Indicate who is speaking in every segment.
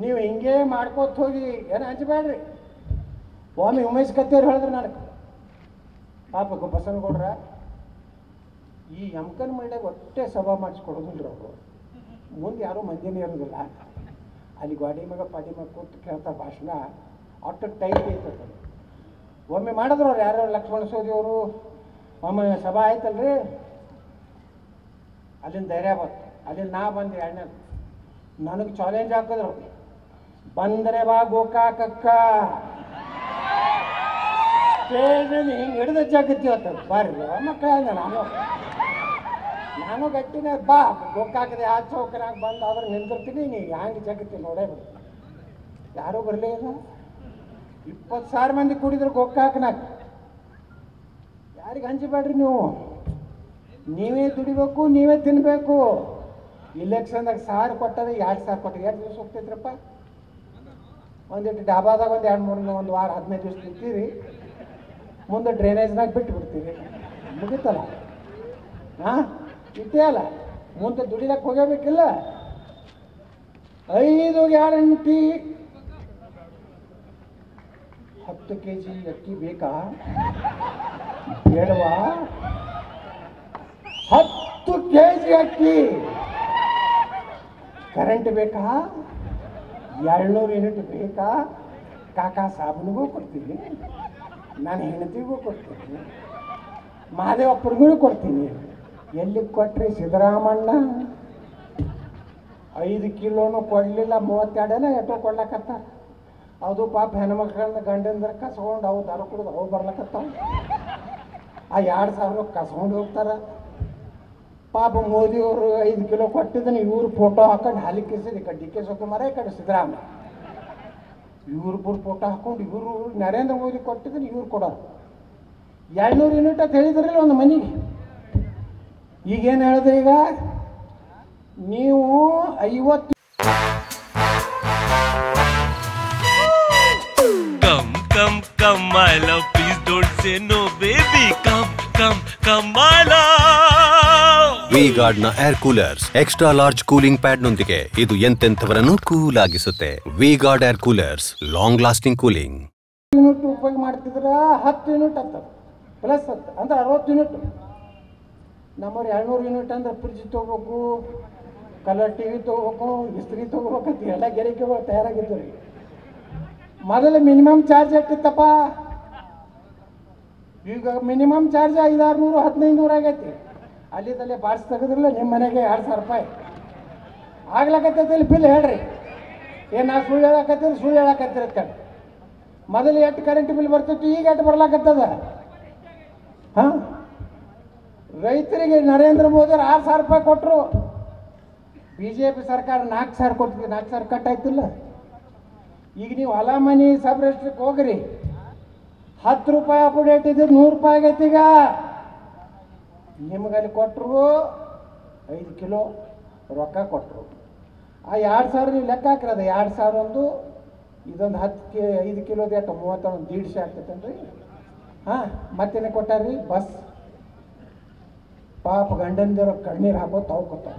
Speaker 1: ನೀವು ಹಿಂಗೆ ಮಾಡ್ಕೋತ ಹೋಗಿ ಏನು ಹಂಚಬೇಡ್ರಿ. ಒಮ್ಮೆ ಉಮೇಶ್ ಕತ್ತೇರು ಹೇಳಿದ್ರು ನನಗೆ, ಪಾಪ ಬಸನಗೌಡ್ರ ಈ ಯಮಕನ್ ಮಳ್ಳ್ಯಾಗ ಒಟ್ಟೆ ಸಭಾ ಮಾಡಿಸ್ಕೊಡೋದಿಲ್ಲ ಅವರು, ಮುಂದೆ ಯಾರೂ ಮಂದಿನೇ ಇರೋದಿಲ್ಲ, ಅಲ್ಲಿ ಗಾಡಿ ಮಗ ಪಾಡಿ ಮಗ ಕೂತು ಕೇಳ್ತಾರೆ ಭಾಷಣ, ಅಷ್ಟು ಟೈಟ್ ಐತದ. ಒಮ್ಮೆ ಮಾಡಿದ್ರು ಅವ್ರು ಯಾರು ಲಕ್ಷ್ಮಣ ಸೋದಿ ಅವರು, ಒಮ್ಮೆ ಸಭಾ ಆಯ್ತಲ್ರಿ, ಅಲ್ಲಿಂದ ಧೈರ್ಯ ಬಂತು. ಅಲ್ಲಿಂದ ನಾ ಬಂದೆ ಎರಡನೇ, ನನಗೆ ಚಾಲೆಂಜ್ ಹಾಕಿದ್ರು, ಬಂದರೆ ಬಾ ಗೋಕಾಕಕ್ಕ ಸ್ಟೇಜಲ್ಲಿ ಹಿಂಗೆ ಹಿಡಿದ ಜಾಗತ್ತೀವತ್ತ ಬರ್ರಿ ಮಕ್ಕಳ. ನಾನು ಗಟ್ಟಿನ ಬಾ ಗೋಕಾಕದೆ ಆ ಚೌಕನಾಗ ಬಂದು ಆದ್ರೆ ನಿಂದಿರ್ತೀನಿ, ನೀವು ಹ್ಯಾಂಗೆ ಜಗತ್ತಿ ನೋಡೇ ಬಿಡಿ. ಯಾರೂ ಬರಲೇ ಇಲ್ಲ. 20,000 ಮಂದಿ ಕೂಡಿದ್ರು ಗೋಕಾಕನಾಗ. ಯಾರಿಗೆ ಹಂಚಬೇಡ್ರಿ ನೀವು, ನೀವೇ ದುಡಿಬೇಕು, ನೀವೇ ತಿನ್ನಬೇಕು. ಇಲೆಕ್ಷನ್ದಾಗ 1,000 ಕೊಟ್ಟರೆ 2,000 ಕೊಟ್ಟರೆ ಎಷ್ಟು ದಿವಸ ಹೋಗ್ತೈತ್ರಪ್ಪ? ಒಂದಿಟ್ಟು ಡಾಬಾದಾಗ ಒಂದು 2-3 ಒಂದು ವಾರ 15 ದಿವಸ ನಿಂತೀರಿ, ಮುಂದೆ ಡ್ರೈನೇಜ್ನಾಗ ಬಿಟ್ಟು ಬಿಡ್ತೀರಿ, ಮುಗಿತಲ್ಲ. ಹಾಂ ಇಟ್ಟೇ ಅಲ್ಲ, ಮುಂದೆ ದುಡಿಲಕ್ಕೆ ಹೋಗಬೇಕಿಲ್ಲ. 5 ಗ್ಯಾರಂಟಿ. 10 kg ಅಕ್ಕಿ ಬೇಕಾ ಬೇಡವಾ? 10 kg ಅಕ್ಕಿ. ಕರೆಂಟ್ ಬೇಕಾ? 200 ಯೂನಿಟ್ ಬೇಕಾ? ಕಾಕಾ ಸಾಬನಿಗೂ ಕೊಡ್ತೀನಿ, ನಾನು ಹೆಂಡತಿಗೂ ಕೊಡ್ತೀನಿ, ಮಹಾದೇವಪ್ಪರಿಗೂ ಕೊಡ್ತೀನಿ. ಎಲ್ಲಿ ಕೊಟ್ರಿ ಸಿದ್ದರಾಮಣ್ಣ? 5 ಕಿಲೋನು ಕೊಡಲಿಲ್ಲ, 32 ಎಷ್ಟೋ ಕೊಡ್ಲಕತ್ತ. ಅದು ಪಾಪ ಹೆಣ್ಮಕ್ಳನ್ನ ಗಂಡಂದ್ರೆ ಕಸ್ಕೊಂಡು ಅವು ದಾರು ಕುಡಿದು ಅವು ಬರ್ಲಕತ್ತಾವ. ಆ 2,000 ಕಸ್ಕೊಂಡು ಹೋಗ್ತಾರೆ. ಪಾಪ ಮೋದಿಯವರು 5 ಕಿಲೋ ಕೊಟ್ಟಿದ್ದನ್ನು ಇವ್ರು ಫೋಟೋ ಹಾಕೊಂಡು ಹಾಲಿ ಕಿಸಿದ, ಈ ಕಡೆ ಡಿ ಕೆ ಶಿವಕುಮಾರ, ಈ ಕಡೆ ಸಿದ್ದರಾಮಯ್ಯ, ಇವ್ರಿಬ್ಬರು ಫೋಟೋ ಹಾಕೊಂಡು ಇವರು ನರೇಂದ್ರ ಮೋದಿ ಕೊಟ್ಟಿದ್ದನ್ನು ಇವ್ರು ಕೊಡೋರು. 200 ಯೂನಿಟ್ ಅಂತ ಹೇಳಿದ್ರಲ್ಲ ಒಂದು ಮನೆಗೆ. ಈಗೇನು ಹೇಳಿದ್ರೆ, ಈಗ ನೀವು 50
Speaker 2: Come my love, please don't say no baby, come my love.
Speaker 3: V-Guard ನ air coolers extra large cooling pad ನೊಂದಿಗೆ ಇದು ಎಂತೆಂಥವರನ್ನು ಕೂಲ್ ಆಗಿಸುತ್ತೆ. V-Guard air coolers, long lasting cooling.
Speaker 1: Unit ಉಪಯೋಗ ಮಾಡ್ತಿದ್ರ 10 ಯೂನಿಟ್ ಅಂತ ಪ್ಲಸ್ ಅಂತ ಅಂದ್ರೆ 60 ಯೂನಿಟ್. ನಮ್ಮವ್ರು 200 ಯೂನಿಟ್ ಅಂದ್ರೆ ಫ್ರಿಜ್ ತೊಗೋಬೇಕು, ಕಲರ್ TV ತೊಗೋಬೇಕು, ಇಸ್ತ್ರಿ ತೊಗೋಬೇಕಂತ ಎಲ್ಲ ಗೆರಿಕೆಗಳು ತಯಾರಾಗಿದ್ದು ರೀ. ಮೊದಲು ಮಿನಿಮಮ್ ಚಾರ್ಜ್ ಎಷ್ಟಿತ್ತಪ್ಪ? ಈಗ ಮಿನಿಮಮ್ ಚಾರ್ಜ್ 500-600 1500 ಆಗೈತಿ. ಅಲ್ಲಿದ್ದಲ್ಲೇ ಬಾರ್ಸ್ ತೆಗೆದ್ರಲ್ಲ ನಿಮ್ಮ ಮನೆಗೆ 2,000 ರೂಪಾಯಿ ಆಗ್ಲಕತ್ತೈತಿ. ಬಿಲ್ ಹೇಳ್ರಿ, ಏನು ನಾ ಸುಳ್ಳು ಹೇಳಕತ್ತೀರಿ, ಸುಳ್ಳು ಹೇಳಕತ್ತಿರತ್ತೆ. ಮೊದಲು ಎಷ್ಟು ಕರೆಂಟ್ ಬಿಲ್ ಬರ್ತಿತ್ತು, ಈಗ ಎಷ್ಟು ಬರ್ಲಾಕತ್ತದ? ಹಾಂ, ರೈತರಿಗೆ ನರೇಂದ್ರ ಮೋದಿ 6,000 ರೂಪಾಯಿ ಕೊಟ್ಟರು. BJP ಸರ್ಕಾರ 4,000 ಕೊಟ್ಟಿದ್ವಿ, 4,000 ಕಟ್ ಆಯ್ತಿಲ್ಲ. ಈಗ ನೀವು ಹೊಲ ಮನಿ ಸಬ್ ರಿಜಿಸ್ಟ್ರಿಗೆ ಹೋಗ್ರಿ, 10 ರೂಪಾಯಿ ಅಪ್ಡೇಟ್ ಇದ್ದು 100 ರೂಪಾಯಿ ಆಗೈತಿ. ಈಗ ನಿಮಗಲ್ಲಿ ಕೊಟ್ಟರು 5 ಕಿಲೋ ರೊಕ್ಕ ಕೊಟ್ಟರು. ಆ 2,000 ನೀವು ಲೆಕ್ಕ ಹಾಕಿರೋದು 2,000 ಒಂದು ಇದೊಂದು 5 ಕಿಲೋದು ಎಷ್ಟು 31 150 ಆಗ್ತೈತೇನ್ರಿ? ಹಾಂ, ಮತ್ತೇನೆ ಕೊಟ್ಟಾರ್ರಿ ಬಸ್. ಪಾಪ ಗಂಡಂದಿರೋ ಕಣ್ಣೀರು ಹಾಕೋ ತಾವು ಕೊಟ್ಟಾರ.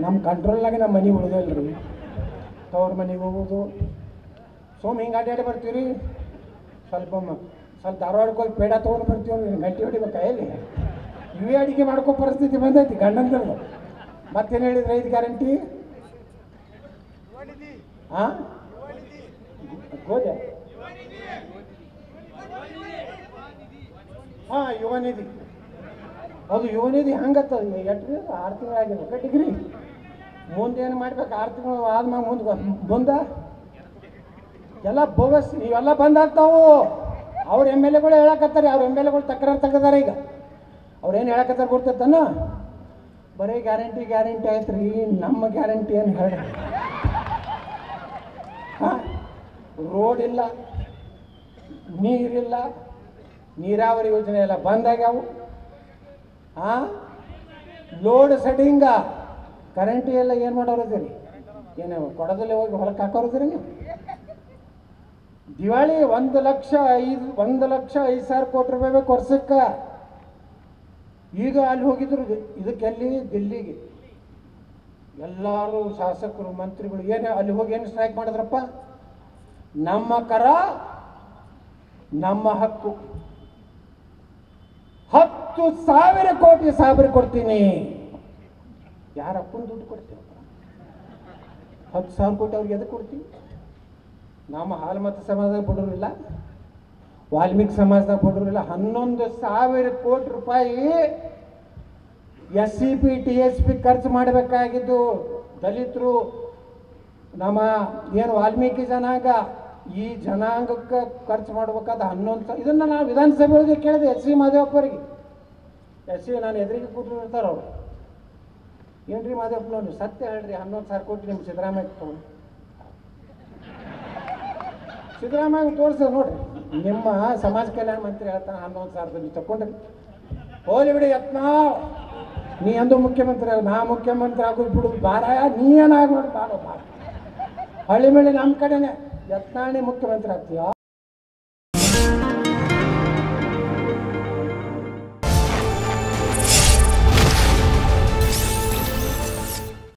Speaker 1: ನಮ್ಮ ಕಂಟ್ರೋಲ್ನಾಗೆ ನಮ್ಮ ಮನೆ ಉಳಿದಿಲ್ಲ ರೀ. ತವ್ರ ಮನೆಗೆ ಹೋಗೋದು, ಹಿಂಗೆ ಅಡ್ಡಾಡಿ ಬರ್ತೀವಿ ರೀ. ಸ್ವಲ್ಪ ಧಾರವಾಡಕ್ಕೆ ಹೋಗಿ ಪೇಡ ತೊಗೊಂಡು ಬರ್ತೀವಿ, ಗಂಟೆ ಹೊಡಿಬೇಕಾ? ಎಲ್ಲಿ ಇವೇ ಅಡುಗೆ ಮಾಡ್ಕೋ ಪರಿಸ್ಥಿತಿ ಬಂದೈತಿ ಗಂಡಂದ್ರದ್ದು. ಮತ್ತೇನು ಹೇಳಿದ್ರೆ 5 ಗ್ಯಾರಂಟಿ? ಹಾಂ, ಗೋದೆ, ಹಾಂ, ಯುವ ನಿಧಿ. ಅದು ಯುವ ನಿಧಿ ಹಂಗತ್ತದ. ಎಷ್ಟು 6 ತಿಂಗಳಾಗಿರ್ಬೇಕು ಡಿಗ್ರಿ. ಮುಂದೇನು ಮಾಡ್ಬೇಕು? 6 ತಿಂಗಳು ಆದ್ಮೇಲೆ ಮುಂದೆ ಎಲ್ಲ ಬೋಗಸ್ ಇವೆಲ್ಲ ಬಂದಾಗ್ತಾವು. ಅವ್ರ MLAಗಳು ಹೇಳಕತ್ತಾರೆ, ಅವ್ರ MLAಗಳು ತಕರಾರು ತೆಗೆದಾರೆ. ಈಗ ಅವ್ರೇನು ಹೇಳಕತ್ತಾರೆ ಗೊತ್ತೈತನ? ಬರೀ ಗ್ಯಾರಂಟಿ ಗ್ಯಾರಂಟಿ ಆಯ್ತು ರೀ, ನಮ್ಮ ಗ್ಯಾರಂಟಿ ಏನು ಹೇಳಿ? ಹಾಂ, ರೋಡ್ ಇಲ್ಲ, ನೀರಿಲ್ಲ, ನೀರಾವರಿ ಯೋಜನೆ ಎಲ್ಲ ಬಂದಾಗ್ಯಾವು. ಹಾಂ, ಲೋಡ್ ಸೆಟ್ಟಿಂಗ ಕರೆಂಟ್ ಎಲ್ಲ ಏನು ಮಾಡೋರದಿರಿ? ಏನು ಕೊಡದಲ್ಲೇ ಹೋಗಿ ಹೊಲಕ್ಕೆ ಹಾಕೋರದಿರಿ ನೀವು? ದಿವಾಳಿ 1,05,000 ಕೋಟಿ ರೂಪಾಯಿ ಬೇಕು ವರ್ಷಕ್ಕೆ. ಈಗ ಅಲ್ಲಿ ಹೋಗಿದ್ರು, ಇದಕ್ಕೆಲ್ಲಿ ದಿಲ್ಲಿಗೆ ಎಲ್ಲರೂ ಶಾಸಕರು ಮಂತ್ರಿಗಳು ಏನು ಅಲ್ಲಿ ಹೋಗಿ ಏನು ಸ್ಟ್ರೈಕ್ ಮಾಡಿದ್ರಪ್ಪ? ನಮ್ಮ ಕರ ನಮ್ಮ ಹಕ್ಕು, 10,000 ಕೋಟಿ ಸಾಬ್ರಿ ಕೊಡ್ತೀನಿ. ಯಾರಪ್ಪನ ದುಡ್ಡು ಕೊಡ್ತೀವಪ್ಪ? 10,000 ಕೋಟಿ ಅವ್ರಿಗೆ ಎದಕ್ಕೆ ಕೊಡ್ತೀವಿ? ನಮ್ಮ ಹಾಲುಮತ ಸಮಾಜದಾಗ ಬಡವರಿಲ್ಲ, ವಾಲ್ಮೀಕಿ ಸಮಾಜದಾಗ ಬಡವರಿಲ್ಲ. 11,000 ಕೋಟಿ ರೂಪಾಯಿ SCP TSP ಖರ್ಚು ಮಾಡಬೇಕಾಗಿದ್ದು ದಲಿತರು, ನಮ್ಮ ಏನು ವಾಲ್ಮೀಕಿ ಜನಾಂಗ, ಈ ಜನಾಂಗಕ್ಕೆ ಖರ್ಚು ಮಾಡಬೇಕಾದ 11,000. ಇದನ್ನು ನಾವು ವಿಧಾನಸಭೆ ಒಳಗೆ ಕೇಳಿದೆ SC ಮಾದೇವಪ್ಪರಿಗೆ. SC ನಾನು ಎದುರಿಗೆ ಕೂತಿರ್ತಾರೆ ಅವರು. ಏನ್ರಿ ಮಾದೇವಪ್ಪನವ್ರು ಸತ್ಯ ಹೇಳ್ರಿ, 11,000 ಕೋಟಿ ನಿಮ್ಮ ಸಿದ್ದರಾಮಯ್ಯ ತಗೊಂಡು ಸಿದ್ದರಾಮಯ್ಯ ತೋರಿಸ ನೋಡ್ರಿ. ನಿಮ್ಮ ಸಮಾಜ ಕಲ್ಯಾಣ ಮಂತ್ರಿ ಹೇಳ್ತಾನೆ 11,000 ತಗೊಂಡ್ರಿ. ಹೋಲಿ ಬಿಡಿ ಯತ್ನಾಳ್, ನೀ ಅಂದು ಮುಖ್ಯಮಂತ್ರಿ ಆಗ, ನಾ ಮುಖ್ಯಮಂತ್ರಿ ಆಗೋದು ಬಿಡು ಬಾರ, ನೀ ಏನಾಗೋದು ಬಾರೋ ಬಾರ. ಹಳ್ಳಿ ಮೇಳಿ ನಮ್ಮ ಕಡೆನೆ ಯತ್ನಾಳ್ ಮುಖ್ಯಮಂತ್ರಿ ಆಗ್ತೀಯ.